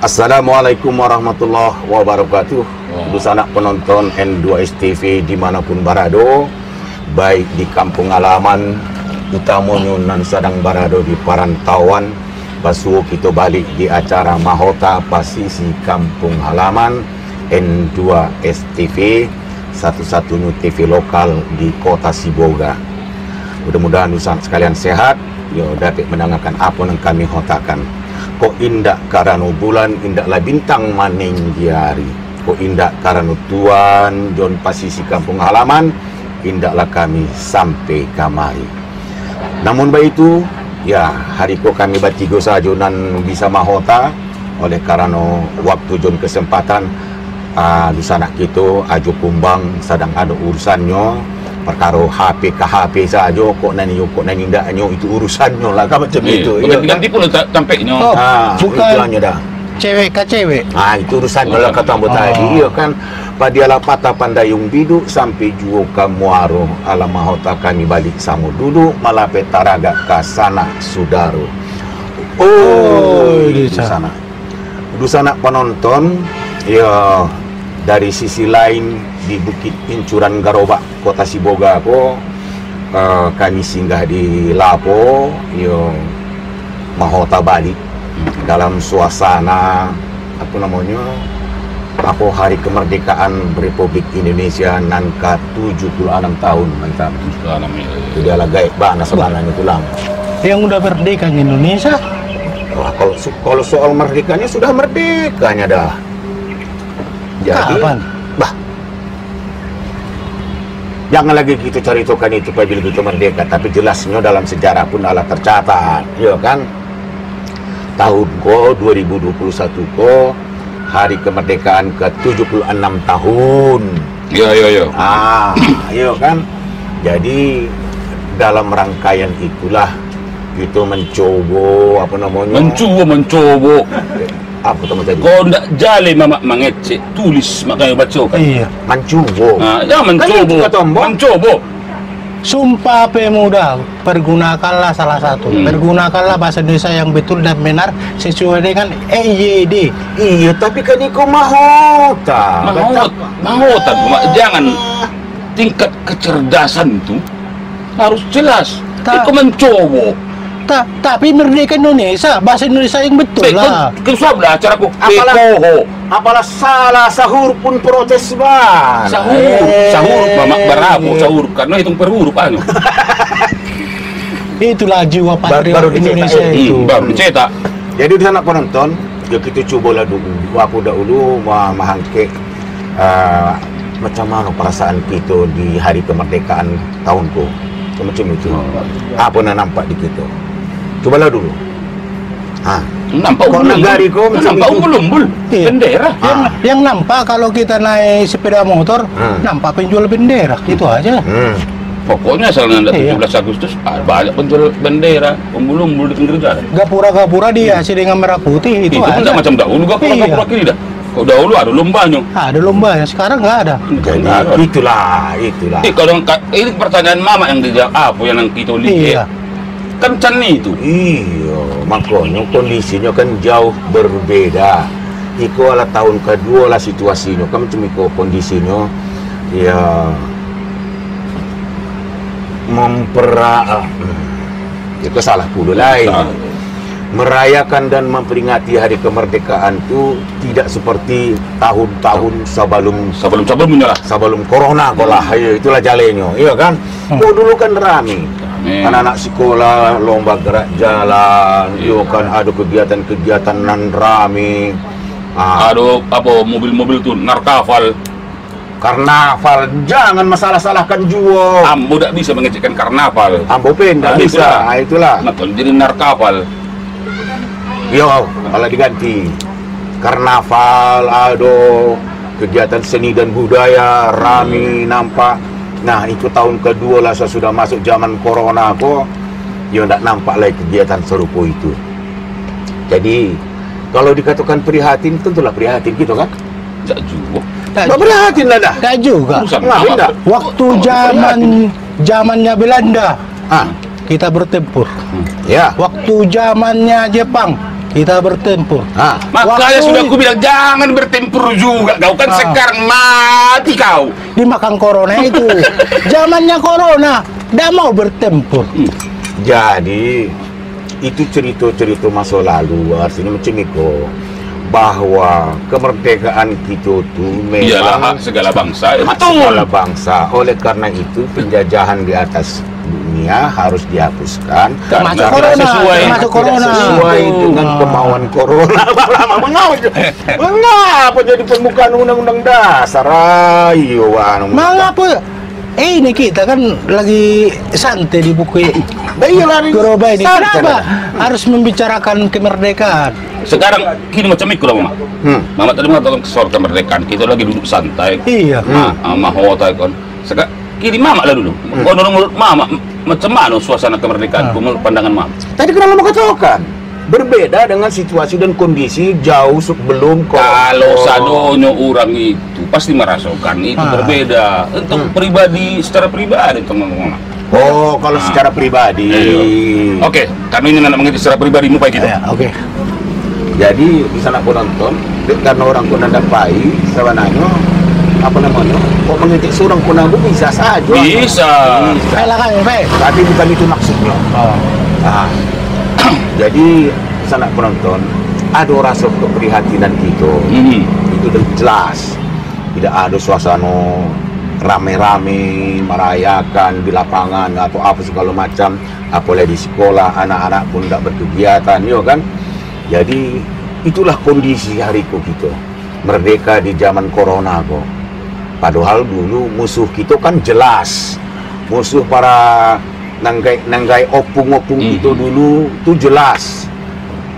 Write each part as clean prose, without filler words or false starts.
Assalamualaikum warahmatullahi wabarakatuh. Sanak penonton N2S TV dimanapun berada, baik di kampung halaman utamanya nan sedang berada di perantauan, basuh kita balik di acara mahota pasisi kampung halaman N2S TV, satu-satunya TV lokal di kota Sibolga. Mudah-mudahan usaha sekalian sehat, yo dapat mendengarkan apa yang kami hotakan. Kok indak karena bulan, indaklah bintang maning diari. Kok indak karena tuan John pasisi kampung halaman, indaklah kami sampai kamari. Namun baik itu, ya hari kok kami bertiga saja nan bisa mahota, oleh karena waktu John kesempatan, dusanak kita ajo kumbang sedang ada urusannya. Perkara HP ke HP saja kok nani ndaknya itu urusannya lah kan macam itu. Ganti pula tampaknya. Bukan dah. Cewek ke cewek. Itu urusannya lah kata ambo tadi. Iya kan padiala patah pandayung biduk sampai juo ka muaro ala mahota kami balik samu duduk malah petaraga ka sana sudaro. Di sana. Dusana penonton ya dari sisi lain di Bukit Incuran Garobak Kota Sibolga ko kami singgah di Lapo yo mahota balik dalam suasana apa namanya hari kemerdekaan Republik Indonesia nan ke 76 tahun mantap. Itu dia lah gaib bana sebenarnya tulang yang udah merdeka di Indonesia. Wah, kalau soal merdekanya sudah merdekanya dah. Jadi kapan? Jangan lagi kita ceritakan itu apabila kita merdeka, tapi jelasnya dalam sejarah pun adalah tercatat, ya kan? Tahun 2021 hari kemerdekaan ke-76 tahun. Ya. Iya kan? Jadi dalam rangkaian itulah kita mencoba apa namanya? Mencoba. Apa teman tadi? Kau ndak jale mamak mangece tulis makanya baca kan. Iya. Mencoba. Jangan mencoba. Sumpah pemuda, pergunakanlah salah satu. Pergunakanlah bahasa Indonesia yang betul dan benar sesuai dengan EYD. Iya, tapi kan itu mahota. Mahota. Jangan tingkat kecerdasan itu harus jelas. Itu mencoba. Tapi merdeka Indonesia, bahasa Indonesia yang betul lah. Kesablah acaraku. Apalah salah sahur pun protes bang. Sahur mamak berabu sahur karena hitung per huruf anu. Itulah jiwa patriot Indonesia itu. Baru dicetak. Jadi di sana penonton, ya kita cobalah dulu. Aku dahulu mahangke macam mana perasaan kita di hari kemerdekaan tahunku. macam itu. Apa nak nampak di kita? Cobalah dulu. Nampak kok negari kau macam nampak itu? umbul-umbul Iya. bendera. Yang nampak kalau kita naik sepeda motor, nampak penjual bendera, itu aja. Pokoknya soalnya Iya. 17 Agustus banyak penjual bendera umbul-umbul di pinggir jalan. Gapura-gapura dihiasi dengan merah putih, itu Itu kan aja. tak macam dahulu gapura-gapura kini dah. Kau dahulu ada lombanya. Ada lombanya, sekarang nggak ada. Jadi Nggak ada. itulah. Kalau ini pertanyaan mama yang dijawab apa yang kita lihat. Iya. Kan cani itu. Iya, makanya kondisinya kan jauh berbeda. Iko ala tahun kedua lah situasinya, kan macam iko kondisinya, ya itu salah pula lain. Merayakan dan memperingati hari kemerdekaan itu tidak seperti tahun-tahun sebelum Sebelum corona kolah, ya, itulah jalannya, iya kan? Oh dulu kan rame. Anak-anak sekolah lomba gerak jalan, yo kan ada kegiatan-kegiatan nan rame. ada apa mobil-mobil tuh narkafal. Karnaval, jangan masalah-salahkan juo. Ambo tak bisa mengecekkan karnaval. Ambo pen tak bisa. Itulah. Nah, kalau jadi narkafal. Yo, kalau diganti. Karnaval, ada kegiatan seni dan budaya rame nampak. Nah, itu tahun kedua lah saya sudah masuk zaman corona kok. Ya tak nampak lagi kegiatan serupa itu. Jadi, kalau dikatakan prihatin, tentulah prihatin gitu kan? Tak juga. Tak prihatin lah dah. Nggak juga. Urusan Nah, apa? tidak. Waktu zamannya Belanda, kita bertempur. Ya. Waktu zamannya Jepang, kita bertempur. Makanya Waktu- sudah aku bilang jangan bertempur juga. Kau kan sekarang mati kau. Dimakan corona itu. Zamannya corona, nggak mau bertempur. Jadi itu cerita-cerita masa lalu, artinya macam itu, bahwa kemerdekaan kita tu Iyalah memang hak segala bangsa. Ya, hak segala bangsa. Oleh karena itu penjajahan di atas dunia harus dihapuskan. Termasuk Karena corona, sesuai, termasuk tidak corona. sesuai dengan kemauan corona. Mengapa jadi pembukaan undang-undang dasar? Ayo, Mengapa? Ini kita kan lagi santai di buku Gerobak ini. Kenapa harus membicarakan kemerdekaan? Sekarang kini macam itu lah mama. Mama tadi mengatakan soal kemerdekaan. Kita lagi duduk santai. Iya. Mahota kan. Sekarang kini mama lah dulu. Menurut mama macam mana suasana kemerdekaan? Menurut pandangan mama. Tadi kenapa mau katakan? Berbeda dengan situasi dan kondisi jauh sebelum Kalau sadonyo orang itu pasti merasakan itu berbeda. Untuk pribadi, secara pribadi teman-teman. Oh, kalau secara pribadi. Oke, kami ini nak mengerti secara pribadi mu baik gitu. Ya, oke. Jadi di sana penonton, karena orang pun ada pai, sebenarnya apa namanya? Kok mengetik seorang pun bisa saja. Bisa. Silakan, Pak. Tapi bukan itu maksudnya. Jadi di sana penonton ada rasa keprihatinan kita. Itu jelas. Tidak ada suasana rame-rame merayakan di lapangan atau apa segala macam, apalagi di sekolah anak-anak pun tidak berkegiatan, yo kan. Jadi itulah kondisi hariku kita merdeka di zaman corona kok. Padahal dulu musuh kita kan jelas, musuh para nanggai opung-opung itu dulu itu jelas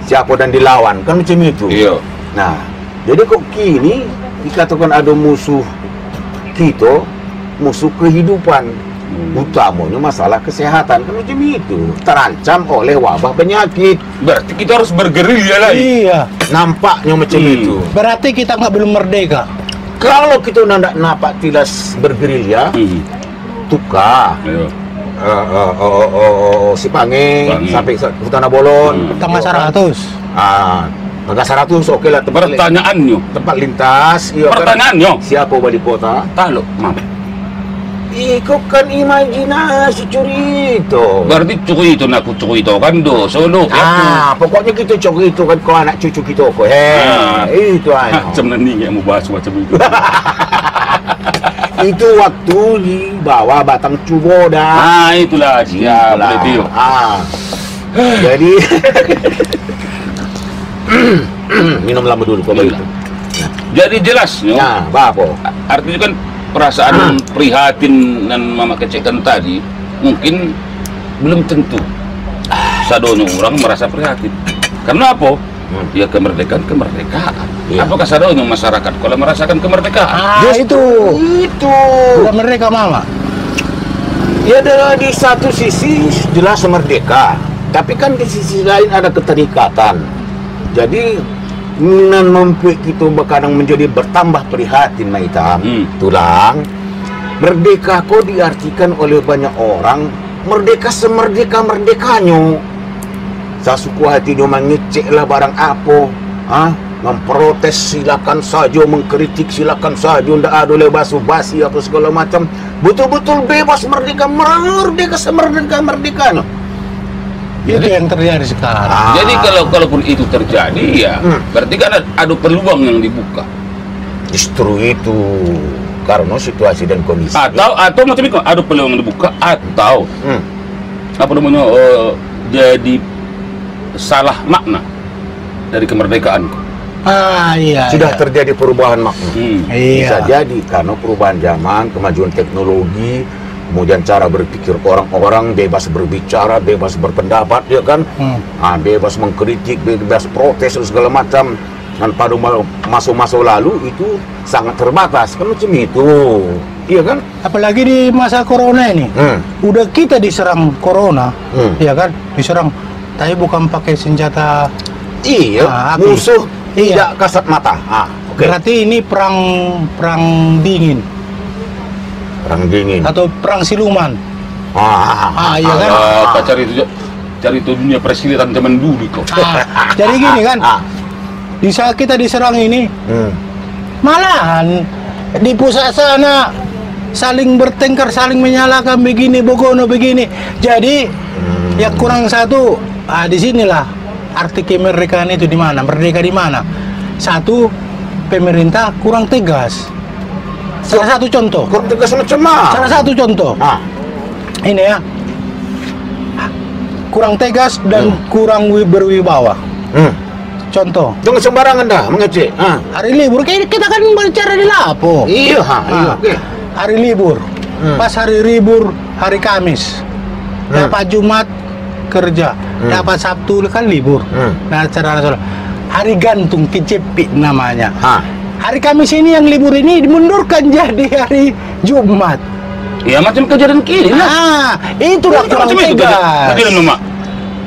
siapa dan dilawan kan macam itu. Iya. Nah, jadi kok kini dikatakan ada musuh kita, musuh kehidupan, utamanya masalah kesehatan kan macam itu, terancam oleh wabah penyakit. Berarti kita harus bergerilya lagi. Iya. Nampaknya macam itu. Berarti kita nggak belum merdeka. Kalau kita nak nampak tilas bergerilya, tukar. Iya. Si Pange sampai Hutan Abolon, Tengah 100. Tengah 100, oke lah tempat Pertanyaannya, lintas. Iya, pertanyaannya. kan? Siapa wali kota? Talo, mam. Iko kan imajinasi curito. Berarti cukup itu nak cukup itu kan do solo. Pokoknya kita cukup itu kan kau anak cucu kita kok. Itu aja. Macam nanti yang mau bahas macam itu. Itu waktu di bawah batang cubo dah. Itulah dia boleh. Jadi minum lama dulu kok begitu. Jadi jelas, Apa? artinya kan perasaan prihatin dan mama kecekan tadi mungkin belum tentu sadono orang merasa prihatin. Karena apa? Ya kemerdekaan. Iya. Apakah sadono masyarakat kalau merasakan kemerdekaan? Itu Itu. udah merdeka mama. Ya di satu sisi jelas merdeka, tapi kan di sisi lain ada keterikatan. Jadi nan membuat kita kadang menjadi bertambah prihatin maitam. Tulang merdeka kok diartikan oleh banyak orang merdeka semerdeka-merdekanya. Sasuku hati dia mengecek lah barang apa, memprotes silakan saja, mengkritik silakan saja, ndak ada basa-basi apa segala macam. Betul-betul bebas merdeka semerdeka-merdekanya. Itu yang terjadi sekarang. Jadi kalaupun itu terjadi ya berarti kan ada peluang yang dibuka. Justru itu karena situasi dan kondisi. Atau macam itu ada peluang yang dibuka atau apa namanya jadi salah makna dari kemerdekaan. Iya. Sudah terjadi perubahan makna. Bisa Iya. jadi karena perubahan zaman, kemajuan teknologi, kemudian cara berpikir orang-orang bebas berbicara, bebas berpendapat, ya kan? Bebas mengkritik, bebas protes dan segala macam. Dan pada masa-masa lalu itu sangat terbatas, kan macam itu, iya kan? Apalagi di masa corona ini, udah kita diserang corona, ya kan? Diserang, tapi bukan pakai senjata. Iya, api. musuh Iya. tidak kasat mata. Oke. Berarti ini perang dingin Perang dingin. atau perang siluman. Iya kan? Apa cari itu dunia presiden zaman dulu kok. Jadi gini kan, di saat kita diserang ini, malahan di pusat sana saling bertengkar, saling menyalahkan begini, bogono begini. Jadi ya kurang satu, di sinilah arti kemerdekaan itu di mana? Merdeka di mana? Satu, pemerintah kurang tegas. Salah satu contoh. Kurang tegas macam mana? Salah satu contoh. Ini ya. Kurang tegas dan kurang berwibawa. Contoh. Jangan sembarangan dah mengecek. Hari libur kita kan berbicara di Lapo. Iya, iya. Oke. Hari libur. Pas hari libur hari Kamis. Dapat Jumat kerja. Dapat Sabtu kan libur. Nah, acara nasional. Hari gantung kecepit namanya. Hari Kamis ini yang libur ini dimundurkan jadi hari Jumat. Ya macam kejadian kini lah. Itulah kurang tegas. Jadi Mak,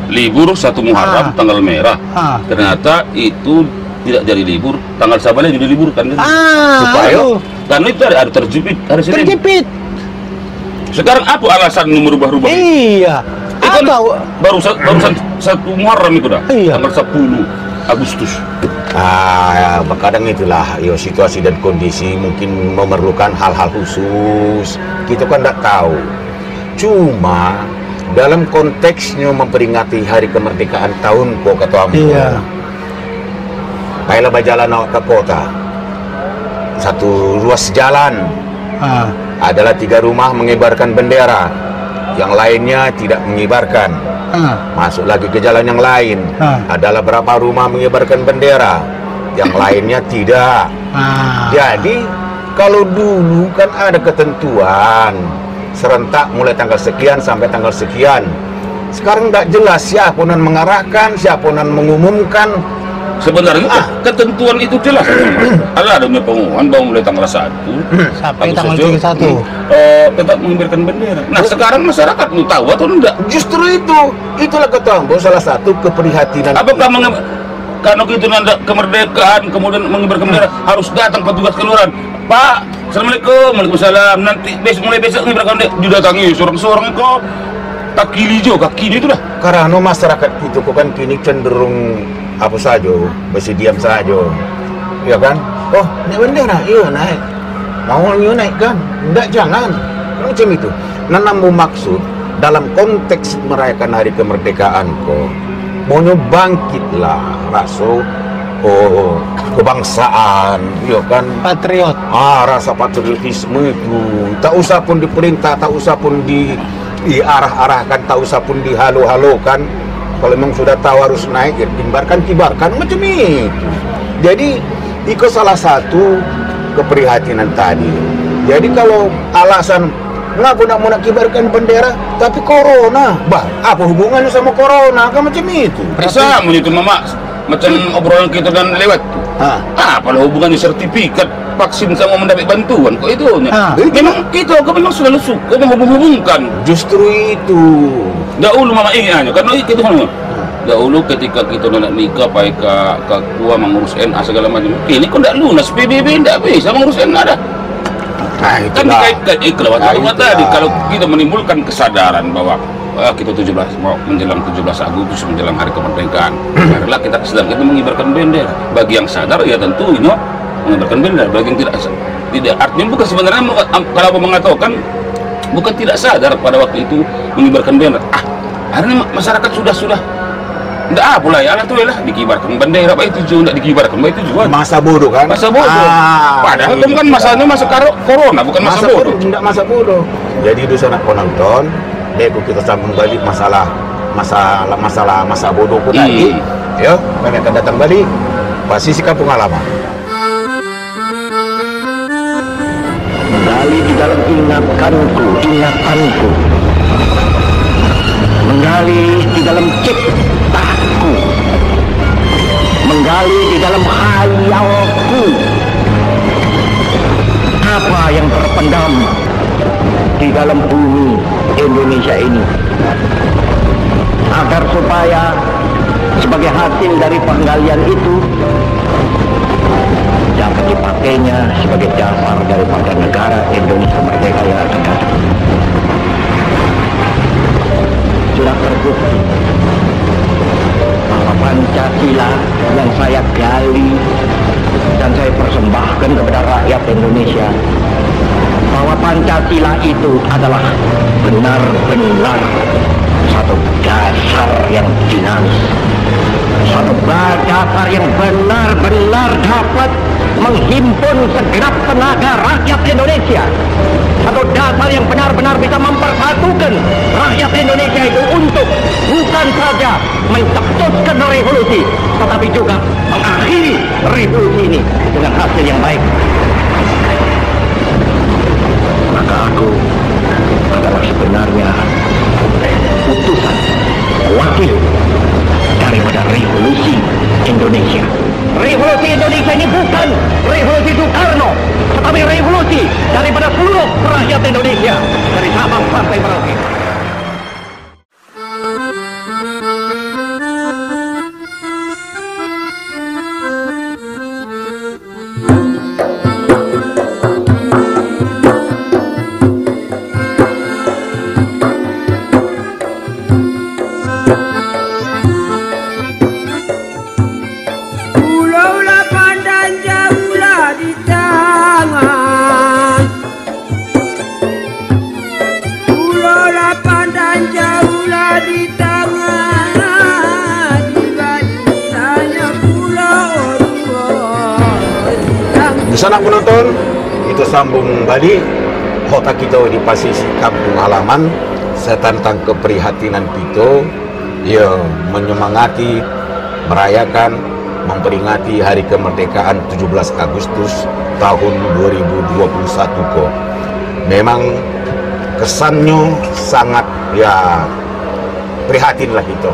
libur 1 Muharram tanggal merah. Ternyata itu tidak jadi libur, tanggal Sabalnya jadi libur kan? Supaya karena itu ada terjepit hari Senin. Terjepit. Sekarang apa alasan merubah-rubah? Iya. Itu kan Atau barusan 1 Muharram itu dah. Iya. Tanggal 10 Agustus. Kadang itulah situasi dan kondisi mungkin memerlukan hal-hal khusus. Kita kan tidak tahu. Cuma dalam konteksnya memperingati hari kemerdekaan tahun kok kata Ambo. Iya. Baiklah berjalan ke kota. Satu ruas jalan adalah 3 rumah mengibarkan bendera, yang lainnya tidak mengibarkan. Masuk lagi ke jalan yang lain, adalah berapa rumah mengibarkan bendera, yang lainnya tidak. Jadi kalau dulu kan ada ketentuan serentak mulai tanggal sekian sampai tanggal sekian. Sekarang tidak jelas siapa yang mengarahkan, siapa yang mengumumkan. Sebenarnya ketentuan itu jelas. Ada pengumuman bahwa mulai tanggal 1 sampai tanggal 31 tetap mengibarkan bendera. Nah sekarang masyarakat mau tahu atau enggak? Justru itulah kata Ambo salah satu keprihatinan. Apakah karena itu nanda kemerdekaan kemudian mengibarkan bendera harus datang petugas kelurahan? Pak, assalamualaikum, waalaikumsalam. Nanti mulai besok mengibarkan bendera didatangi seorang-seorang kok kaki itu dah. Karena masyarakat itu kan kini cenderung apa saja, berdiam saja, ya kan? Oh, naik bendera, iya naik. Mau naik kan? Enggak, jangan. Macam itu. Nanamu maksud dalam konteks merayakan hari kemerdekaan kok, maunya bangkitlah rasa kebangsaan, ya kan? patriot. Rasa patriotisme itu. Tak usah pun diperintah, tak usah pun diarah-arahkan, tak usah pun dihalo-halokan. Kalau memang sudah tahu harus naik, ya kibarkan macam itu. Jadi itu salah satu keprihatinan tadi. Jadi kalau alasan Ngapa nak mau nak kibarkan bendera tapi corona? Bah, apa hubungannya sama corona? Kan macam itu. Sama itu mama, macam obrolan kita dan lewat. Apa hubungannya sertifikat vaksin sama mendapat bantuan? Kok itu? Memang kita memang selalu suka menghubung-hubungkan. Justru itu. Dahulu mama ingatnya, karena itu kan. Dahulu ketika kita nak nikah, pakai ke tua mengurus NA segala macam. Ini kok tidak lunas PBB, tidak bisa mengurus NA dah. Kan dikaitkan iklan tadi kalau kita menimbulkan kesadaran bahwa kita 17 mau menjelang 17 Agustus menjelang hari kemerdekaan, marilah kita sedang kita mengibarkan bendera. Bagi yang sadar ya tentunya mengibarkan bendera. Bagi yang tidak artinya bukan sebenarnya kalau mengatakan bukan tidak sadar pada waktu itu mengibarkan bendera. Hari ini masyarakat sudah enggak pula ya lah tuh lah dikibarkan bendera apa itu juga enggak dikibarkan itu juga masa bodoh kan, masa bodoh. Padahal itu kan masanya masa corona bukan masa bodoh. Enggak masa bodoh. Jadi itu sanak penonton deko kita sambung balik masa bodoh pun tadi. Yo, kami akan datang balik posisi kampung halaman. Menggali di dalam ingatanku, menggali di dalam ciptaku, menggali di dalam khayalku, apa yang terpendam di dalam bumi Indonesia ini, agar supaya sebagai hasil dari penggalian itu dapat dipakainya sebagai dasar daripada negara Indonesia merdeka yang akan datang. Sudah terbukti bahwa Pancasila yang saya gali dan saya persembahkan kepada rakyat Indonesia, bahwa Pancasila itu adalah benar-benar satu dasar yang dinamis, satu dasar yang benar-benar dapat menghimpun segenap tenaga rakyat Indonesia, satu dasar yang benar-benar bisa mempersatukan rakyat Indonesia itu untuk bukan saja mencetuskan revolusi, tetapi juga mengakhiri revolusi ini dengan hasil yang baik. Maka aku adalah sebenarnya utusan wakil daripada revolusi Indonesia. Revolusi Indonesia ini bukan revolusi Soekarno, tetapi revolusi daripada seluruh rakyat Indonesia dari Sabang sampai Merauke. Sanak penonton, itu sambung balik kota kita di posisi kampung halaman. Saya tentang keprihatinan kita, ya menyemangati, merayakan, memperingati hari kemerdekaan 17 Agustus tahun 2021 kok. Memang kesannya sangat ya prihatin lah itu.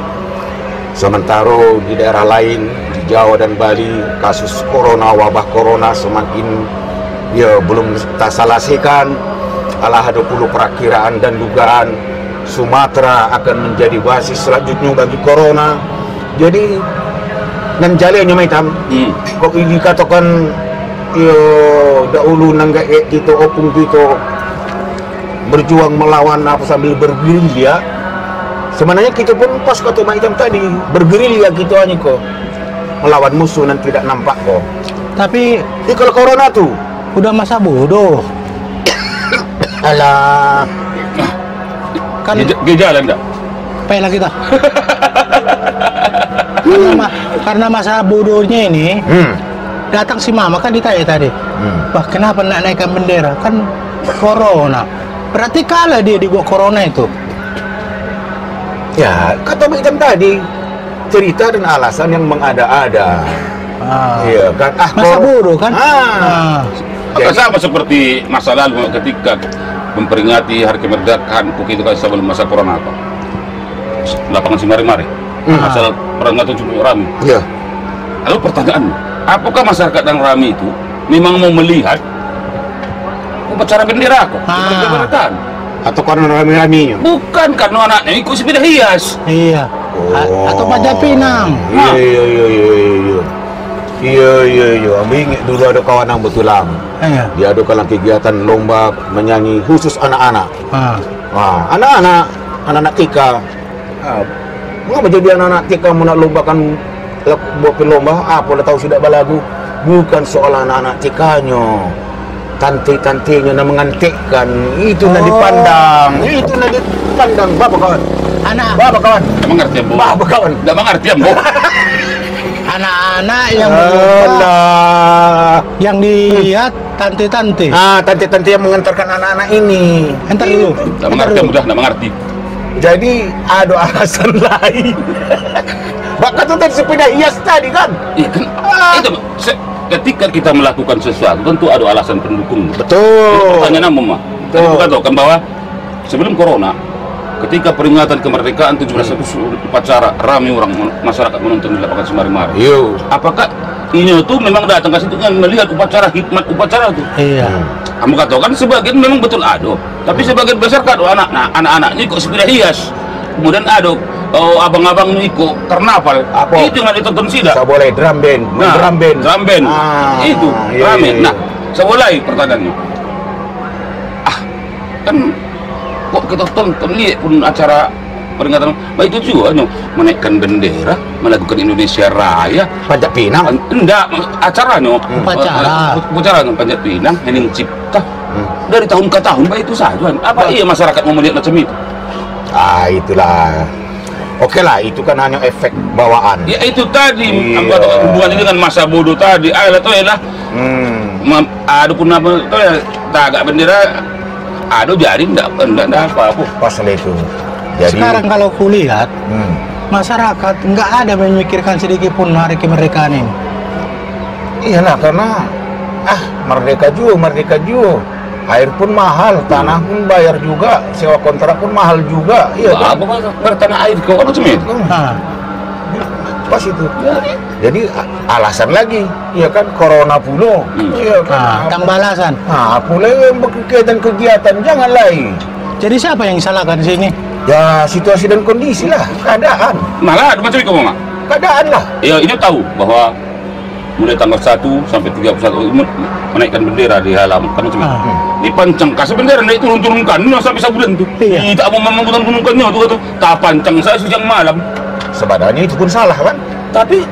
Sementara di daerah lain di Jawa dan Bali kasus corona, wabah corona semakin ya belum terselesaikan. Alah 20 perakiraan dan dugaan Sumatera akan menjadi basis selanjutnya bagi corona. Jadi dan jalannya macam kok dikatakan yo dahulu nangga kita opung kita berjuang melawan apa sambil bergerilya. Sebenarnya kita pun pas kata macam tadi bergerilya gitu aja kok melawan musuh dan tidak nampak kok. Tapi kalau corona tuh udah masa bodoh. Alah kan jalan enggak? Payah kita. karena masa bodohnya ini datang si mama kan ditanya tadi, wah kenapa nak naikkan bendera kan corona, berarti kalah dia di gua corona itu. Ya kata macam tadi cerita dan alasan yang mengada-ada. Iya kan masa bodoh kan. Maka sama seperti masa lalu ketika memperingati hari kemerdekaan itu kan sebelum masa corona apa? Lapangan Simari-Mari. Asal peringatan cukup ramai. Iya. Lalu pertanyaan, apakah masyarakat yang ramai itu memang mau melihat upacara bendera kok? Kemerdekaan? Atau karena rame-ramenya? Bukan, karena anaknya ikut sepeda hias. Iya. Atau Panjat Pinang. Iya. Ambil ingat dulu ada kawan yang betulang. Iya. Dia adakan kegiatan lomba menyanyi khusus anak-anak. Anak-anak TK. Mengapa jadi anak-anak TK mau nak lombakan buat lomba? Apa dah tahu sudah balagu? Bukan soal anak-anak TK-nya. Tante-tantenya nak mengantikkan. Itu nak dipandang. Itu nak dipandang. Bapa kawan. Bapa kawan. Tak mengerti ambo. Bapa kawan. Tak mengerti ambo. Anak-anak yang berlomba, yang dilihat tante-tante. Tante-tante yang mengantarkan anak-anak ini. Entar dulu. Tak mengerti ambo dah, tak mengerti. Jadi ada alasan lain. Bakal tu tadi sepeda hias tadi kan? Iya kan? Itu ketika kita melakukan sesuatu tentu ada alasan pendukung. Betul. Pertanyaan Mama. Tadi bukan tahu kan bahwa sebelum corona, ketika peringatan kemerdekaan 17 Agustus upacara ramai orang masyarakat menonton di lapangan Simari-Mari. Yo. Apakah ini tuh memang datang ke situ kan melihat upacara, hikmat upacara tuh? Iya. Kamu katakan sebagian memang betul ada, tapi sebagian besar kan anak-anaknya kok sepeda hias. Kemudian ada abang-abang ikut karnaval. Apa? Itu nggak ditonton sida. Tak boleh drum band. Drum band. Itu iya, rame. iya. Nah, saya mulai pertanyaannya. Kan kok kita tonton lihat pun acara peringatan, itu juga menaikkan bendera, melakukan Indonesia Raya, Panjat Pinang. enggak acaranya upacara Panjat Pinang, Hening Cipta dari tahun ke tahun, itu saja. Apa iya masyarakat mau melihat macam itu? Itulah. Oke lah, itu kan hanya efek bawaan. Ya itu tadi, Iya. hubungan dengan masa bodoh tadi. Ada pun apa, tagak bendera, ada jadi enggak apa-apa. Pas itu. Jadi Sekarang kalau kulihat, masyarakat nggak ada memikirkan sedikit pun hari kemerdekaan ini. iyalah karena merdeka juga. Air pun mahal, tanah pun bayar juga, sewa kontrak pun mahal juga. Iya kan? Apa bertanah air kau macam itu? Pas itu. Jadi alasan lagi, ya kan corona pula. Iya kan. Tambah alasan. Pula yang berkegiatan jangan lain. Jadi siapa yang disalahkan di sini? Ya situasi dan kondisi lah, keadaan. Malah ada macam itu kau nggak? Keadaan lah. Ya ini tahu bahwa mulai tanggal 1 sampai 31 menaikkan bendera di halaman kan macam itu. Dipancang kasih bendera naik turun-turunkan sampai sebulan tu. Iya. Tak mau turun-turunkannya tu tak pancang saya siang malam. Sebenarnya itu pun salah kan? Tapi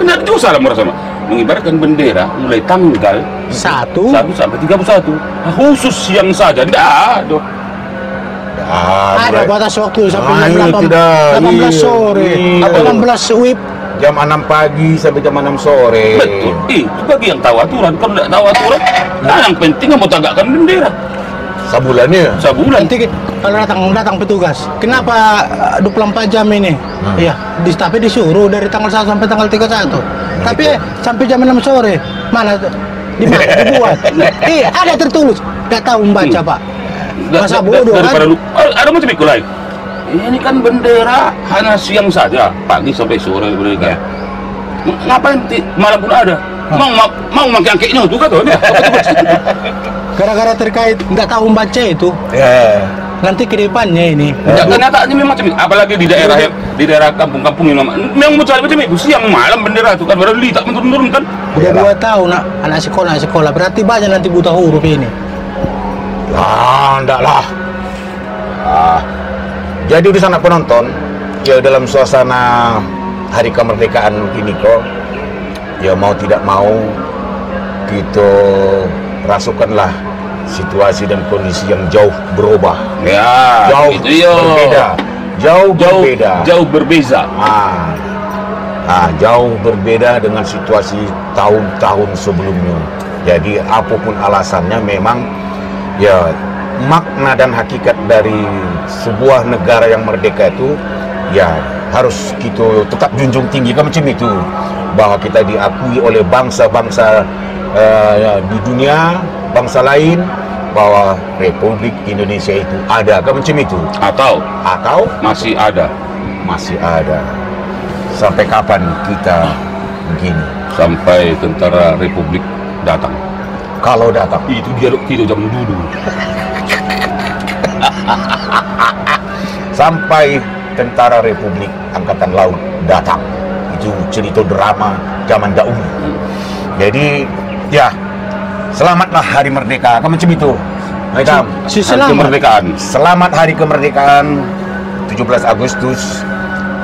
benar juga salah merasa mengibarkan bendera mulai tanggal 1 sampai 31 khusus siang saja tidak ada. Ada batas waktu sampai jam 18 Iya. sore, Iya. 18 WIB. Jam 6 pagi sampai jam 6 sore. Betul. Itu bagi yang tahu aturan. Kalau tidak tahu aturan, yang penting mau tagakkan bendera. Sebulannya. Sebulan. Nanti kalau datang petugas, kenapa 24 jam ini? Iya, tapi disuruh dari tanggal 1 sampai tanggal 31. Tapi sampai jam 6 sore, mana dibuat? Iya, ada tertulis. Tidak tahu membaca, Pak. Masa bodoh kan? Ada macam itu lain. Ini kan bendera hanya siang saja, pagi sampai sore bendera. Ngapain malam pun ada? Mau pakai angkeknya itu kan tuh? Gara-gara terkait nggak tahu membaca itu. Ya. Nanti ke depannya ini. Kenyataannya memang macam itu. Apalagi di daerah kampung-kampung ini memang mencari macam itu. Siang malam bendera itu kan baru tak menurun kan? Udah 2 tahun anak sekolah. Berarti banyak nanti buta huruf ini. Enggak lah. Jadi di sana penonton, ya dalam suasana hari kemerdekaan ini kok, ya mau tidak mau kita rasukanlah situasi dan kondisi yang jauh berubah. Ya, Jauh itu ya. berbeda. Jauh berbeza. Jauh berbeda dengan situasi tahun-tahun sebelumnya. Jadi apapun alasannya memang ya makna dan hakikat dari sebuah negara yang merdeka itu ya harus kita tetap junjung tinggi kan macam itu, bahwa kita diakui oleh bangsa-bangsa di dunia, bangsa lain bahwa Republik Indonesia itu ada, kan macam itu? Atau Masih ada. Sampai kapan kita begini? sampai tentara Republik datang. Kalau datang, Itu dialog kita zaman dulu. sampai tentara Republik Angkatan Laut datang. Itu cerita drama zaman dahulu. Jadi, ya, selamatlah Hari Merdeka, kan macam itu. Baiklah. Hari kemerdekaan. Selamat Hari Kemerdekaan 17 Agustus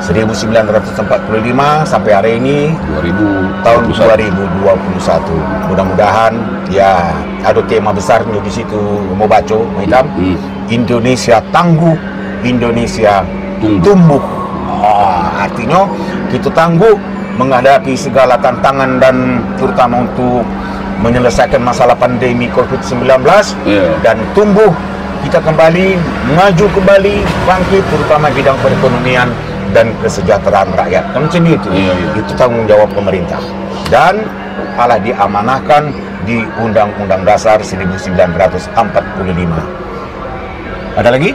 1945 sampai hari ini 2000 tahun 2021. Mudah-mudahan ya ada tema besarnya di situ mau baca, hitam. Indonesia tangguh, Indonesia tumbuh. Artinya kita tangguh menghadapi segala tantangan dan terutama untuk menyelesaikan masalah pandemi COVID-19 dan tumbuh kita kembali, maju kembali, bangkit terutama bidang perekonomian dan kesejahteraan rakyat. Macam itu. Itu tanggung jawab pemerintah dan telah diamanahkan di Undang-Undang Dasar 1945. Ada lagi?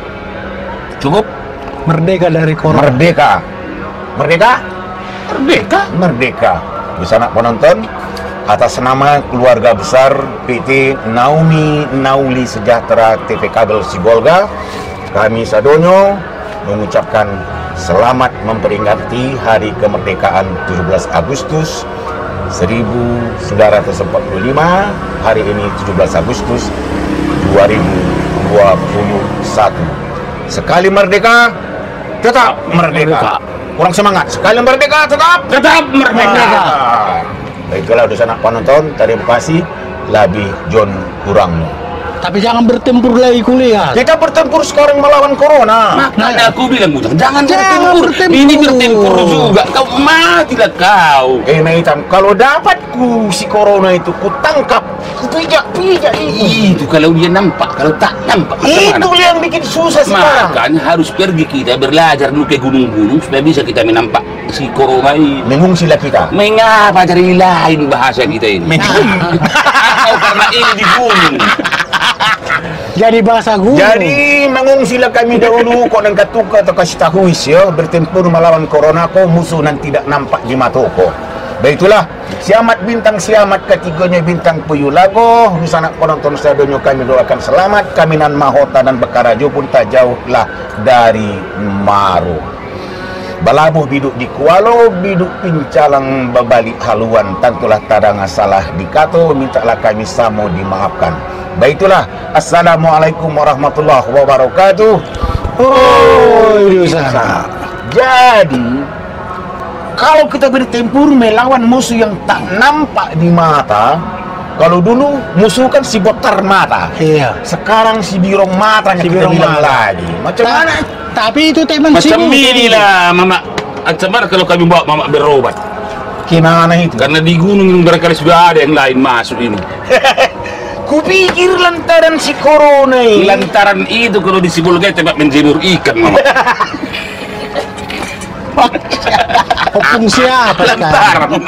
Cukup? Merdeka dari corona. Merdeka. Bisa nak penonton, atas nama keluarga besar PT Naumi Nauli Sejahtera TV Kabel Sibolga, kami sadonyo mengucapkan selamat memperingati Hari Kemerdekaan 17 Agustus 1945. Hari ini 17 Agustus 2021. Sekali merdeka, tetap merdeka. Kurang semangat. Sekali merdeka, tetap merdeka. Baiklah, udah sanak penonton, terima kasih. Lebih John kurang. Tapi jangan bertempur lagi kuliah. Kita bertempur sekarang melawan corona. Makanya aku bilang, jangan bertempur. Ini bertempur juga. Kau matilah kau. Hitam, kalau dapat si corona itu ku tangkap, ku pijak. Itu kalau dia nampak, kalau tak nampak. Itu yang bikin susah sekarang. Makanya harus pergi kita belajar dulu ke gunung-gunung supaya bisa kita menampak si corona ini. Mengungsilah kita. Mengapa cari lain bahasa kita ini? Atau karena ini di gunung. Jadi bahasa gunung. Jadi mengungsilah kami dahulu kau dan katuka atau kasih tahu ya bertempur melawan corona kau musuh nan tidak nampak di mataku. Baiklah, siamat bintang siamat ketiganya bintang Puyulago. Di sana penonton stadionnya kami doakan selamat. Kami nan mahota dan Bekarajo pun tak jauhlah dari Maru. Balabuh biduk di Kualo, biduk pincalang babalik haluan. Tentulah tadang salah dikato, mintalah kami samo dimaafkan. Baiklah, assalamualaikum warahmatullahi wabarakatuh. Jadi, kalau kita bertempur melawan musuh yang tak nampak di mata, kalau dulu musuh kan si botar mata. Iya. Sekarang si birong matanya Si kita birong bilang mata. lagi. Macam mana? Tapi itu teman Macam sini. inilah Mama. Acamar kalau kami bawa Mama berobat. Gimana itu? Karena di gunung barangkali sudah ada yang lain masuk ini. Kupikir lantaran si corona ini. Lantaran itu kalau di Sibolga tempat menjemur ikan Mama. Opung siapa sekarang? Lantaran.